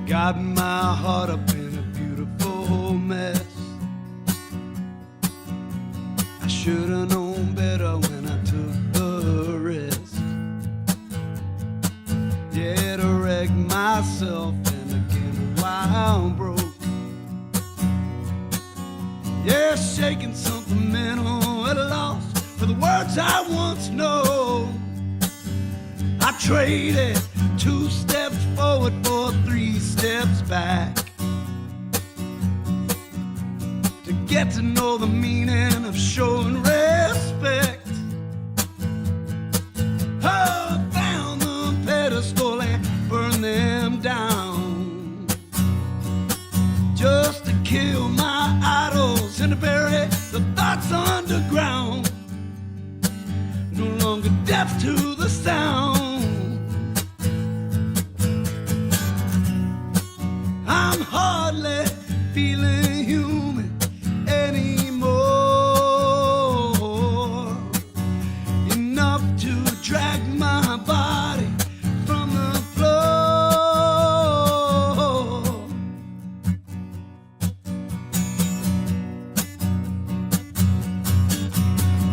Got my heart up in a beautiful mess. I should have known better when I took the risk. Yeah, to wreck myself and again while I'm broke. Yeah, shaking something mental at a loss for the words I once know. I traded 2 steps forward for 3 steps back to get to know the meaning of showing respect. Oh, I found the pedestal and burned them down just to kill my idols and to bury the thoughts underground. No longer deaf to the sound. I'm hardly feeling human anymore. Enough to drag my body from the floor.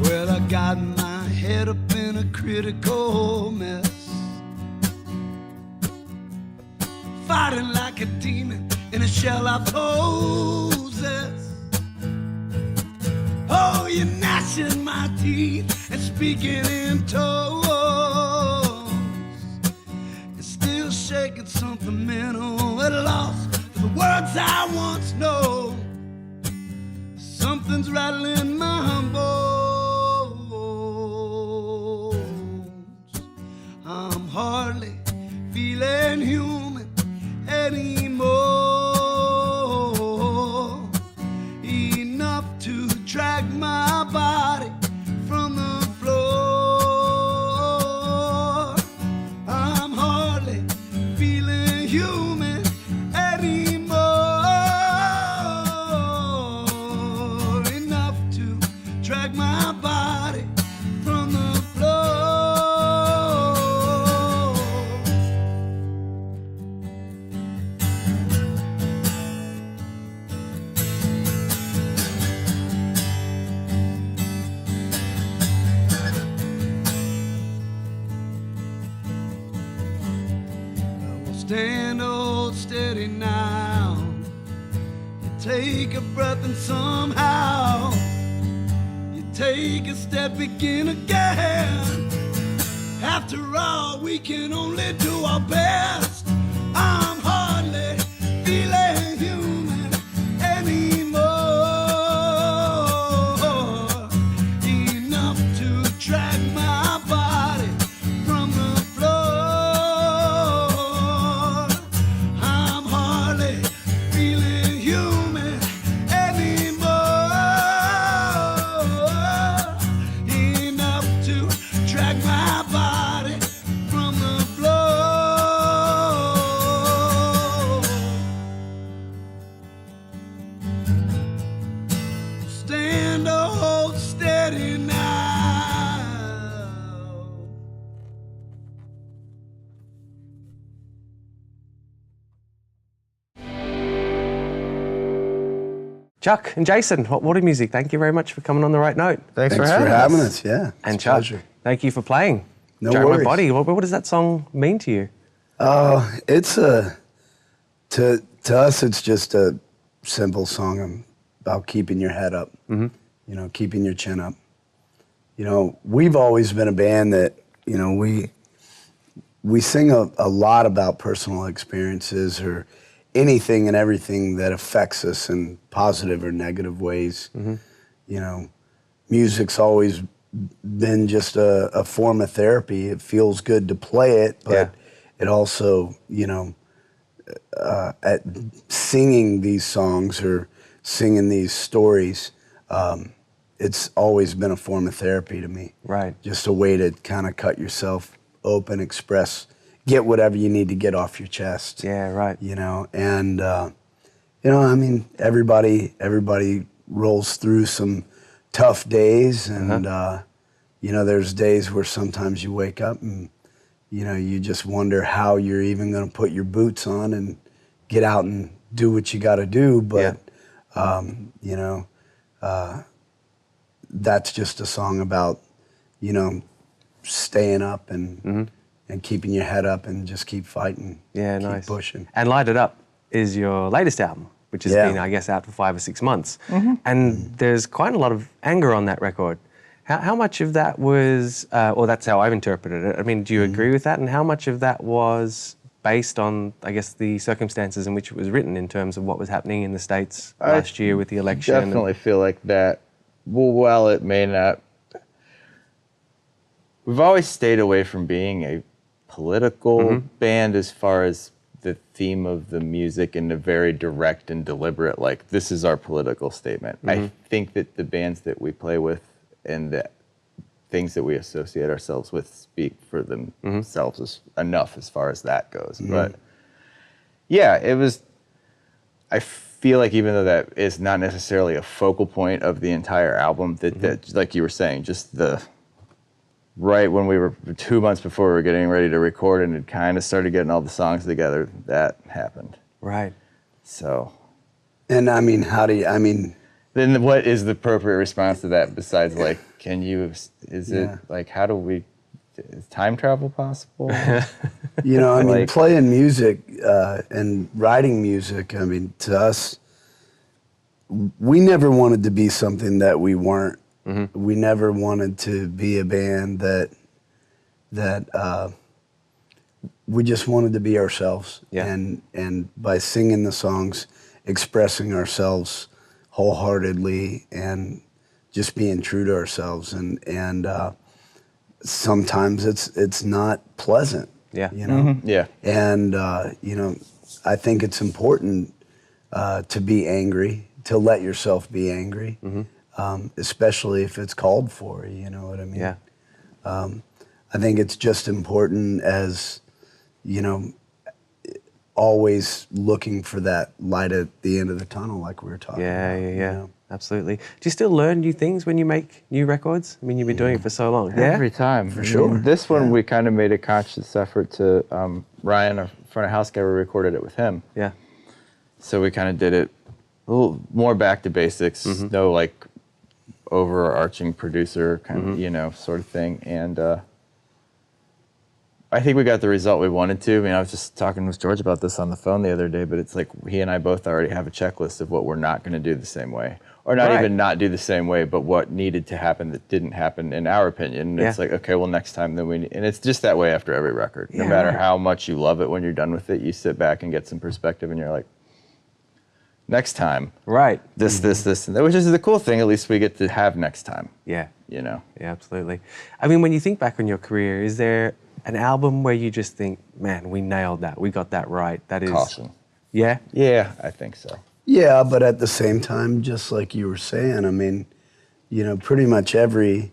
Well, I got my head up in a critical mess, fighting like a demon in a shell I possess. Oh, you're gnashing my teeth and speaking in tones, and still shaking something mental at a loss for the words I once know. Something's rattling my bones. I'm hardly feeling human anymore. Enough to drag my body from the floor. I'm hardly feeling human anymore. Enough to drag my body from the floor. Stand hold steady now. You take a breath and somehow you take a step, begin again. After all, we can only do our best. I'm hardly feeling human anymore. Enough to drag my body from the floor. I'm hardly feeling human anymore. Enough to drag my body from the floor. Stand or hold steady now. Chuck and Jason, Hot Water Music, thank you very much for coming on The Right Note. Thanks for having us. Yeah. And it's a Chuck, pleasure. thank you for playing. No Drag My worries. Body. What does that song mean to you? It's to us, it's just a simple song about keeping your head up, you know, keeping your chin up. You know, we've always been a band that, you know, we sing a lot about personal experiences or anything and everything that affects us in positive or negative ways. You know, music's always been just a form of therapy. It feels good to play it, but it also, you know, at singing these songs or singing these stories, it's always been a form of therapy to me. Right. Just a way to kind of cut yourself open, express, get whatever you need to get off your chest. Yeah, right. You know, and, you know, I mean, everybody rolls through some tough days, and, you know, there's days where sometimes you wake up and, you know, you just wonder how you're even going to put your boots on and get out and do what you got to do. But, Yeah. you know, that's just a song about, you know, staying up and keeping your head up and just keep fighting. Yeah, keep nice. pushing. And Light It Up is your latest album, which has Yeah. been, I guess, out for 5 or 6 months. And there's quite a lot of anger on that record. How much of that was, or that's how I've interpreted it, I mean, do you agree with that? And how much of that was based on, I guess, the circumstances in which it was written in terms of what was happening in the States last year with the election? Definitely feel like that. Well, while it may not, we've always stayed away from being a political band as far as the theme of the music in a very direct and deliberate, like, this is our political statement. I think that the bands that we play with and the things that we associate ourselves with speak for themselves as enough as far as that goes. But yeah, it was, I feel like even though that is not necessarily a focal point of the entire album, that like you were saying, just right when we were 2 months before we were getting ready to record and it kind of started getting all the songs together, that happened. Right. So. And I mean, Then what is the appropriate response to that besides like, it like, how do we, is time travel possible? you know, I mean, Like- playing music and writing music, I mean, to us, we never wanted to be something that we weren't. We never wanted to be a band that we just wanted to be ourselves. Yeah. And by singing the songs, expressing ourselves wholeheartedly and just being true to ourselves. And sometimes it's not pleasant. Yeah. You know? Yeah. And, you know, I think it's important to be angry, to let yourself be angry, especially if it's called for, you know what I mean? Yeah. I think it's just important as, you know, always looking for that light at the end of the tunnel like we were talking about. Yeah. you know? Absolutely. Do you still learn new things when you make new records? I mean, you've been doing it for so long. Yeah? Every time. For sure. This one, we kind of made a conscious effort to, Ryan, our front of house guy, we recorded it with him. Yeah. So we kind of did it a little more back to basics, no like overarching producer kind of, you know, sort of thing. And I think we got the result we wanted to. I mean, I was just talking with George about this on the phone the other day, but it's like he and I both already have a checklist of what we're not going to do the same way. Or not even not do the same way, but what needed to happen that didn't happen in our opinion. And it's like, okay, well, next time then and it's just that way after every record. No matter how much you love it when you're done with it, you sit back and get some perspective and you're like, next time. Right. This, and that, which is the cool thing, at least we get to have next time. Yeah. You know? Yeah, absolutely. I mean, when you think back on your career, is there an album where you just think, man, we nailed that. We got that right. That is... Caution. Yeah? Yeah, I think so. Yeah, but at the same time, just like you were saying, I mean, you know, pretty much every...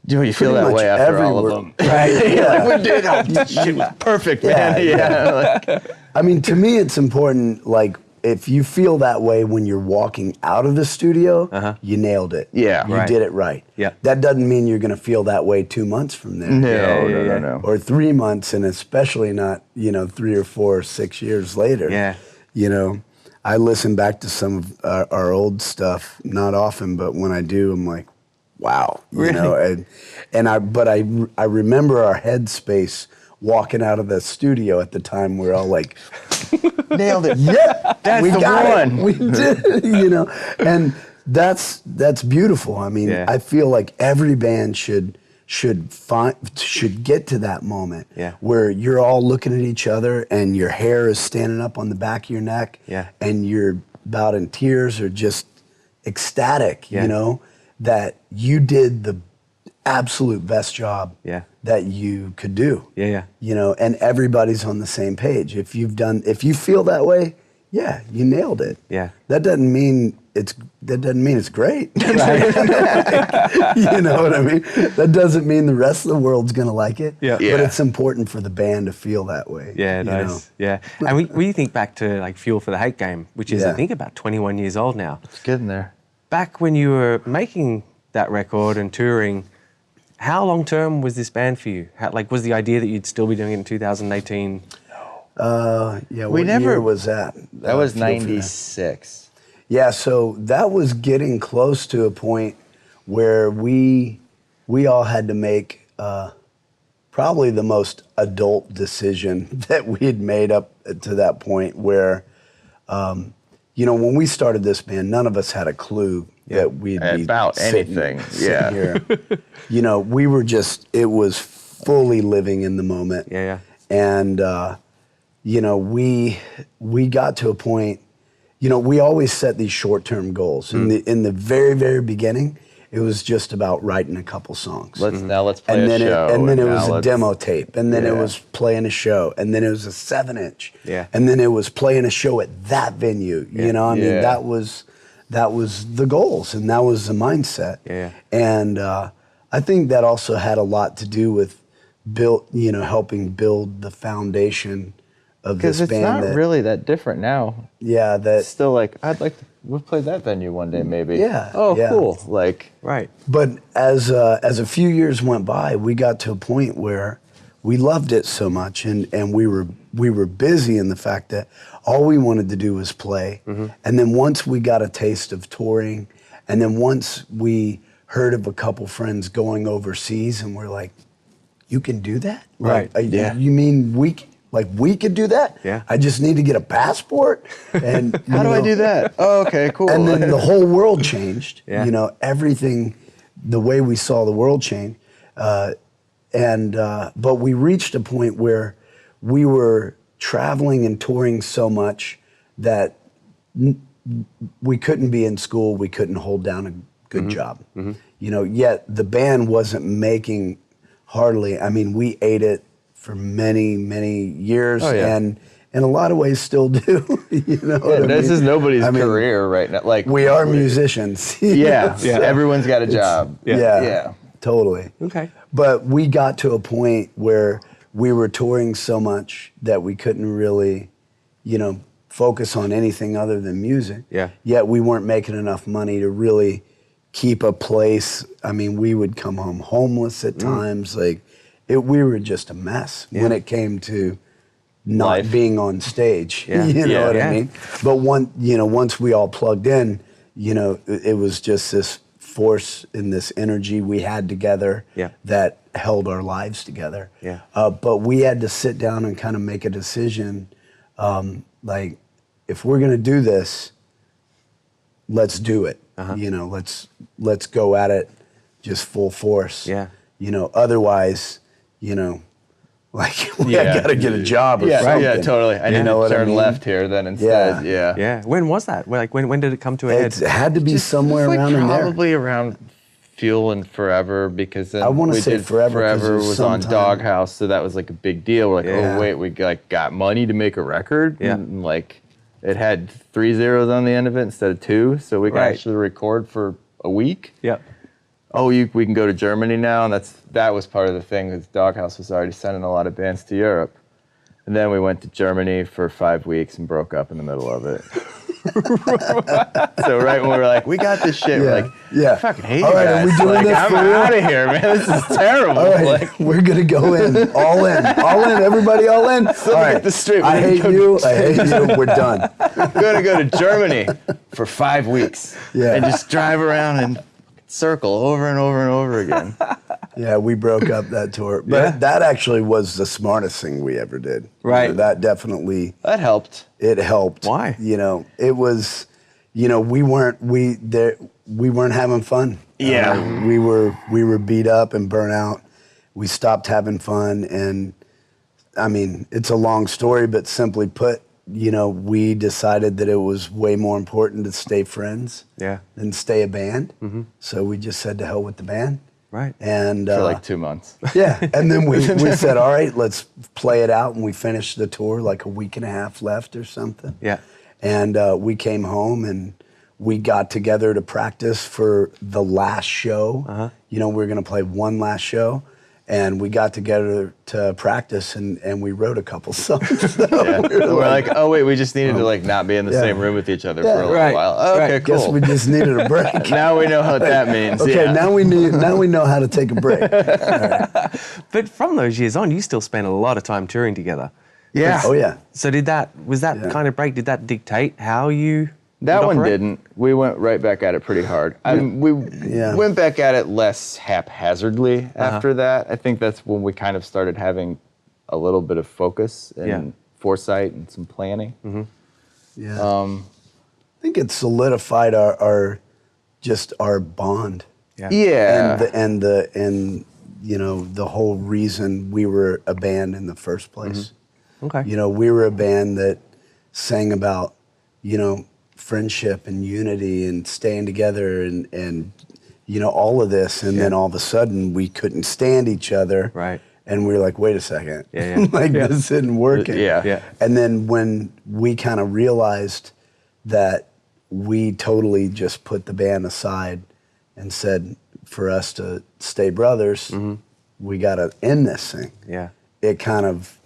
Do you feel that much way after all of everywhere. them? Right, yeah. Like, we did. Oh, this shit was perfect, man. Yeah, Like, I mean, to me, it's important, like, if you feel that way when you're walking out of the studio, you nailed it. Yeah, You right. did it right. Yeah. That doesn't mean you're going to feel that way 2 months from there. no. Or 3 months, and especially not, you know, 3 or 4 or 6 years later. Yeah. You know, I listen back to some of our old stuff, not often, but when I do, I'm like, wow. You know, but I remember our headspace walking out of the studio at the time. We're all like, Nailed it. yeah, That's we the got one. it. We did, you know, and that's beautiful. I mean, Yeah. I feel like every band should get to that moment where you're all looking at each other and your hair is standing up on the back of your neck, and you're about in tears or just ecstatic, you know, that you did the absolute best job that you could do. You know, and everybody's on the same page. If you feel that way, you nailed it. That doesn't mean it's great. Right? You know what I mean? That doesn't mean the rest of the world's gonna like it. But it's important for the band to feel that way. Yeah, nice. Yeah. And we think back to like Fuel for the Hate Game, which is I think about 21 years old now. It's getting there. Back when you were making that record and touring, how long term was this band for you? Was the idea that you'd still be doing it in 2018 Yeah, We what never- year was that? That was Feel Free to- 96. Yeah, so that was getting close to a point where we all had to make probably the most adult decision that we had made up to that point where, when we started this band, none of us had a clue that we'd be About sitting, anything, sitting yeah. here. We were just, it was fully living in the moment. Yeah. And, we got to a point, we always set these short-term goals. In the very, very beginning, it was just about writing a couple songs. Let's play And a then show. it now was a let's- demo tape, and then it Yeah. was playing a show, and then it was a 7-inch, Yeah. and then it was playing a show at that venue. I mean, Yeah. that was the goals, and that was the mindset. Yeah. And I think that also had a lot to do with helping build the foundation of Because this it's band. not really that different now. Yeah, It's that. still like, we'll play that venue one day maybe. Yeah, Oh, yeah. cool. Like, Right. But as a few years went by, we got to a point where we loved it so much, and we were busy in the fact that all we wanted to do was play. And then once we got a taste of touring, and then once we heard of a couple friends going overseas, and we're like, "You can do that? Right. Like, Yeah. You mean we could do that? Yeah. I just need to get a passport." And how do I do that? Oh, okay, cool. and then the whole world changed. Yeah. Everything, the way we saw the world change. But we reached a point where we were traveling and touring so much that we couldn't be in school. We couldn't hold down a good job. Yet the band wasn't making hardly. I mean, we ate it for many, many years, Oh, yeah. and in a lot of ways still do. What I this mean? is nobody's I mean, career right now. Like, We are musicians. Yeah, Yeah. everyone's got a job. Yeah, totally. Okay. But we got to a point where we were touring so much that we couldn't really, focus on anything other than music. Yeah. Yet we weren't making enough money to really keep a place. I mean, we would come home homeless at times. We were just a mess when it came to not Life. being on stage. Yeah. You know Yeah. what Yeah. I mean? But once we all plugged in, it was just this force and this energy we had together Yeah. that held our lives together. Yeah. But we had to sit down and kind of make a decision, if we're going to do this, let's do it. Let's go at it just full force. Yeah. Otherwise, I got to get a job or Yeah, something. yeah, totally. I need know to what I turn mean? left here then instead. Yeah. Yeah. When was that? When did it come to a head? It had to be somewhere Like around in there. probably around Fuel and Forever, because then I wanna we say did Forever 'cause Forever it was was on sometime- Doghouse, so that was like a big deal. We're like, Yeah. oh wait, we got money to make a record. Yeah. And like it had 3 zeros on the end of it instead of 2, so we could Right. actually record for a week. Yep. Oh, we can go to Germany now, and that was part of the thing, because Doghouse was already sending a lot of bands to Europe. And then we went to Germany for 5 weeks and broke up in the middle of it. So right when we were like, we got this shit, we're like, I fucking hate All you right, guys. are we doing Like, this I'm for real? out of here, man. This is terrible. All right, Like, we're gonna go in, all in, everybody, all in. All right, get this straight, I we're hate gonna you. I hate you. We're done. we're gonna go to Germany for 5 weeks Yeah. and just drive around and circle over and over and over again. Yeah, we broke up that tour, but that actually was the smartest thing we ever did. Right. That definitely That helped. it helped. Why? It was, we weren't having fun. Yeah. We were beat up and burnt out. We stopped having fun, and I mean, it's a long story, but simply put, we decided that it was way more important to stay friends Yeah. than stay a band. So we just said to hell with the band. Right. And For like 2 months. yeah, and then we said, all right, let's play it out, and we finished the tour like a week and a half left or something. Yeah. And we came home and we got together to practice for the last show. We were going to play one last show, and we got together to practice, and we wrote a couple songs. Yeah. We're like, oh wait, we just needed to like not be in the Yeah. same room with each other Yeah. for a little Right. while. Oh, okay, Right. Guess cool. we just needed a break. Now we know what that means. Okay, yeah. now we know how to take a break. But from those years on, you still spent a lot of time touring together. Yeah. Oh yeah. So was that Yeah. kind of break, did that dictate how you That would one operate? didn't. We went right back at it pretty hard. We Yeah. went back at it less haphazardly after that. I think that's when we kind of started having a little bit of focus and foresight and some planning. Yeah. I think it solidified our bond. Yeah. And you know, the whole reason we were a band in the first place. Okay. You know, we were a band that sang about, you know, friendship and unity and staying together and you know, all of this. And then all of a sudden we couldn't stand each other. Right. And we were like, wait a second. Yeah. Like this isn't working. Yeah. And then when we kind of realized that we totally just put the band aside and said, for us to stay brothers, we got to end this thing. Yeah. It kind of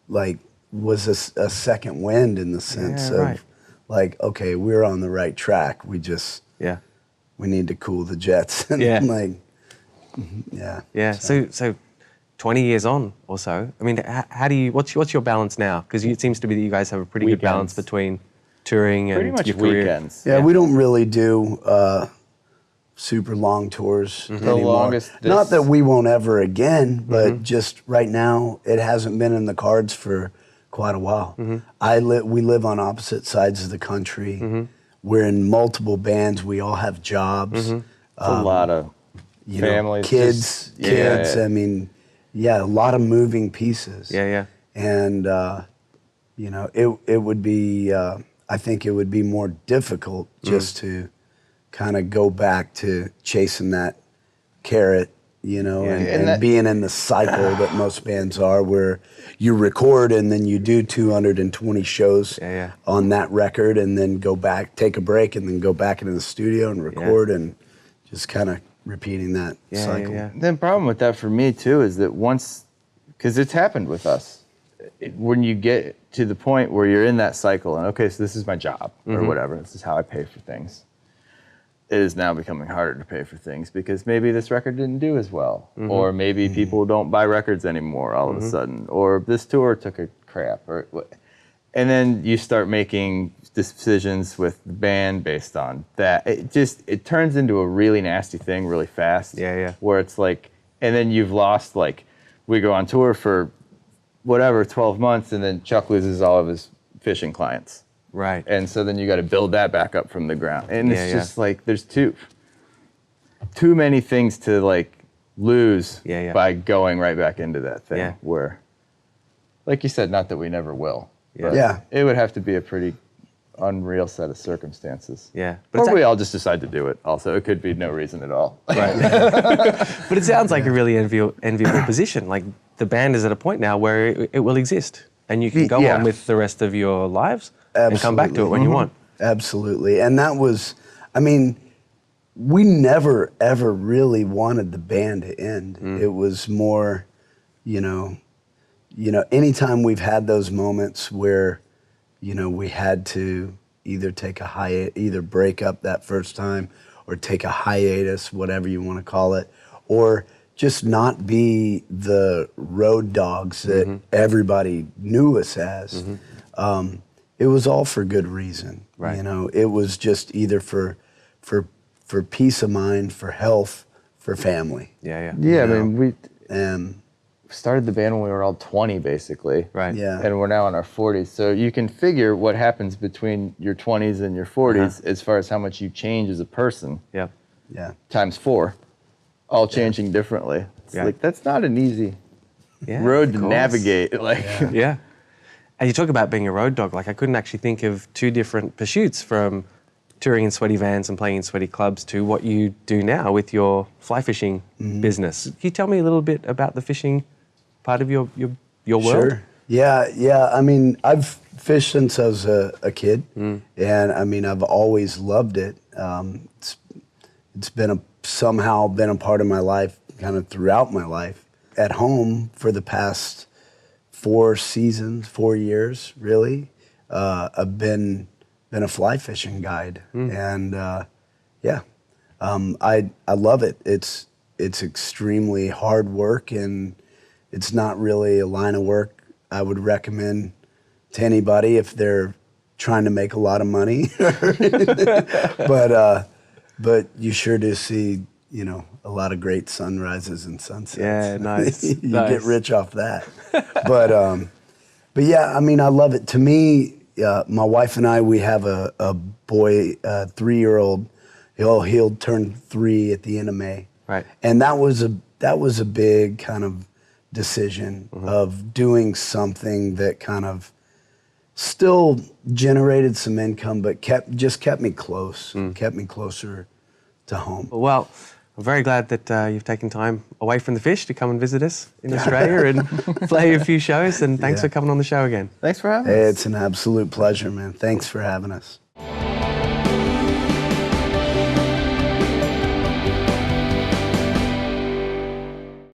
like was a second wind in the sense of like, okay, we're on the right track. We just, we need to cool the jets. And like, Yeah. So 20 years on or so, I mean, how do you, what's your balance now? Because it seems to be that you guys have a pretty good balance between touring and Pretty much your career. weekends. Yeah, we don't really do super long tours anymore. longest Not that we won't ever again, but just right now, it hasn't been in the cards for quite a while. We live on opposite sides of the country. We're in multiple bands. We all have jobs. It's a lot of You families. know, kids. Yeah. I mean, a lot of moving pieces. Yeah. And you know, it would be. I think it would be more difficult just to kind of go back to chasing that carrot, you know, and being in the cycle that most bands are, where you record and then you do 220 shows on that record, and then go back, take a break, and then go back into the studio and record, and just kind of repeating that cycle. The problem with that for me too is that once, because it's happened with us, when you get to the point where you're in that cycle and okay, so this is my job or whatever, this is how I pay for things, it is now becoming harder to pay for things because maybe this record didn't do as well, or maybe people don't buy records anymore all of a sudden, or this tour took a crap, and then you start making decisions with the band based on that. It turns into a really nasty thing really fast. Where it's like, and then you've lost, like, we go on tour for whatever, 12 months, and then Chuck loses all of his fishing clients. Right. And so then you got to build that back up from the ground. And it's just like, there's too many things to like lose by going right back into that thing where, like you said, not that we never will. But it would have to be a pretty unreal set of circumstances. Yeah. Or we all just decide to do it also. It could be no reason at all. Right. But it sounds like a really enviable position. Like the band is at a point now where it will exist and you can go on with the rest of your lives and come back to it when you want. Absolutely. And that was, I mean, we never, ever really wanted the band to end. It was more, you know, anytime we've had those moments where, you know, we had to either take either break up that first time or take a hiatus, whatever you want to call it, or just not be the road dogs that everybody knew us as. It was all for good reason. Right. You know, it was just either for peace of mind, for health, for family. I mean, we And started the band when we were all 20, basically. Right. yeah. And we're now in our 40s. So you can figure what happens between your 20s and your 40s as far as how much you change as a person. Yeah. Yeah. Times 4, all changing differently. It's like, that's not an easy road to navigate. Like, Yeah. And you talk about being a road dog. Like I couldn't actually think of two different pursuits, from touring in sweaty vans and playing in sweaty clubs to what you do now with your fly fishing business. Can you tell me a little bit about the fishing part of your world? Sure. Yeah. I mean, I've fished since I was a kid, and I mean, I've always loved it. It's been somehow been a part of my life, kind of throughout my life. At home for the past 4 years, really, I've been a fly fishing guide, and I love it. It's extremely hard work, and it's not really a line of work I would recommend to anybody if they're trying to make a lot of money. But you sure do see, you know, a lot of great sunrises and sunsets. Yeah, nice. You nice. get rich off that. But yeah, I mean, I love it. To me, my wife and I, we have a boy, 3-year-old. He'll turn 3 at the end of May. Right. And that was a big kind of decision of doing something that kind of still generated some income, but kept me close, kept me closer to home. Well, I'm very glad that you've taken time away from the fish to come and visit us in Australia and play a few shows. And thanks for coming on the show again. Thanks for having us. It's an absolute pleasure, man. Thanks for having us.